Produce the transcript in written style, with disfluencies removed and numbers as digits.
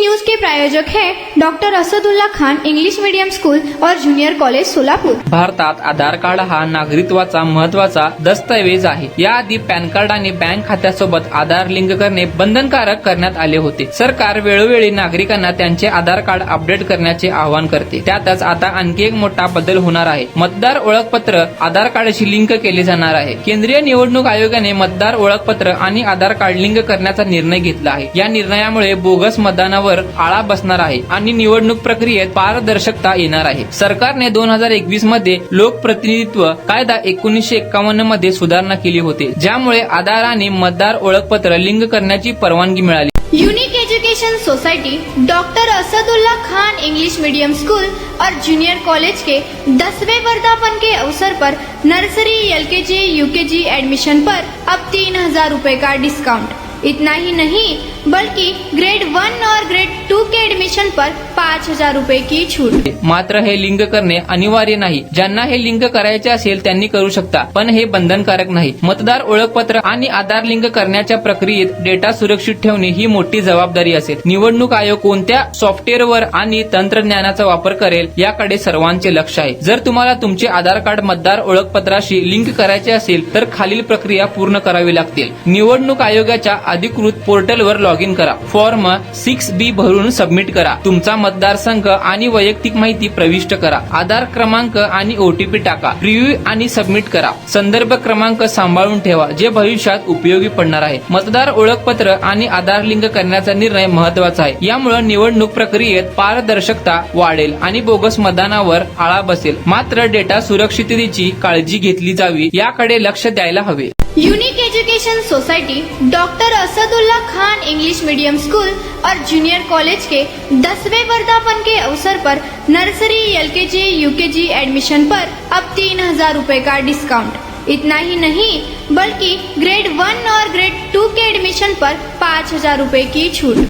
News के प्रायोजक हैं doctor Asadullah Khan English medium school और जूनियर कॉलेज सोलापूर। भारतात आधार कार्ड हा नागरिकत्वाचा महत्त्वाचा दस्तऐवज आहे। याआधी पॅन कार्ड आणि बँक खात्यासोबत आधार लिंक करणे बंधनकारक करण्यात आले होते। सरकार वेळोवेळी नागरिकांना त्यांचे आधार कार्ड अपडेट करण्याचे आवाहन करते। त्यातच आता आणखी एक मोठा बदल होणार आहे। मतदार ओळखपत्र आधार कार्डशी लिंक केले जाणार आहे। केंद्रीय निवडणूक आयोगाने मतदार ओळखपत्र आणि आधार कार्ड लिंक करण्याचा निर्णय घेतला आहे। या निर्णयामुळे बोगस मतदानावर आळा बसणार आहे आणि निवडणूक प्रक्रियेत पारदर्शकता येणार आहे। सरकारने 2021 मध्ये लोकप्रतिनिधित्व कायदा 1951 मध्ये सुधारणा केली होती, ज्यामुळे आधार आणि मतदार ओळखपत्र लिंक करण्याची परवानगी मिळाली। Unique education society doctor Asadullah Khan English medium school और जूनियर कॉलेज के 10वें वर्धापन के अवसर पर नर्सरी LKG UKG एडमिशन पर अब 3000 रुपए का डिस्काउंट। इतना ही नहीं बल्कि ग्रेड 1 और ग्रेड 2 के एडमिशन पर 5000 रुपए की छूट। मात्र हे लिंक करणे अनिवार्य नाही। ज्यांना हे लिंक करायचे असेल त्यांनी करू शकता, पण हे बंधनकारक नाही। मतदार ओळखपत्र आणि आधार लिंक करण्याच्या प्रक्रियेत डेटा सुरक्षित ठेवणे ही मोठी जबाबदारी असेल। निवडणूक आयोग कोणत्या सॉफ्टवेअरवर आणि तंत्रज्ञानाचा वापर करेल याकडे सर्वांचे लक्ष आहे। जर तुम्हाला तुमचे आधार कार्ड मतदार ओळखपत्राशी लिंक करायचे असेल तर खालील प्रक्रिया पूर्ण करावी लागतील। निवडणूक आयोगाच्या अधिकृत पोर्टलवर लॉग इन करा। फॉर्म 6B भरून सबमिट करा। तुमचा मतदारसंघ आणि वैयक्तिक माहिती प्रविष्ट करा। आधार क्रमांक आणि OTP टाका। प्रिव्ह्यू आणि सबमिट करा। संदर्भ क्रमांक सांभाळून ठेवा, जे भविष्यात उपयोगी पडणार आहे। मतदार ओळखपत्र आणि आधार लिंक करण्याचा निर्णय महत्त्वाचा आहे। यामुळे निवडणूक प्रक्रियेत पारदर्शकता वाढेल आणि बोगस मतदानावर आळा बसेल। मात्र डेटा सुरक्षिततेची काळजी घेतली जावी याकडे लक्ष द्यायला हवे। Unique education society doctor Asadullah Khan English medium school और जूनियर कॉलेज के 10वें वर्धापन के अवसर पर नर्सरी LKG UKG एडमिशन पर अब 3000 रुपए का डिस्काउंट। इतना ही नहीं बल्कि ग्रेड 1 और ग्रेड 2 के एडमिशन पर 5000 रुपए की छूट।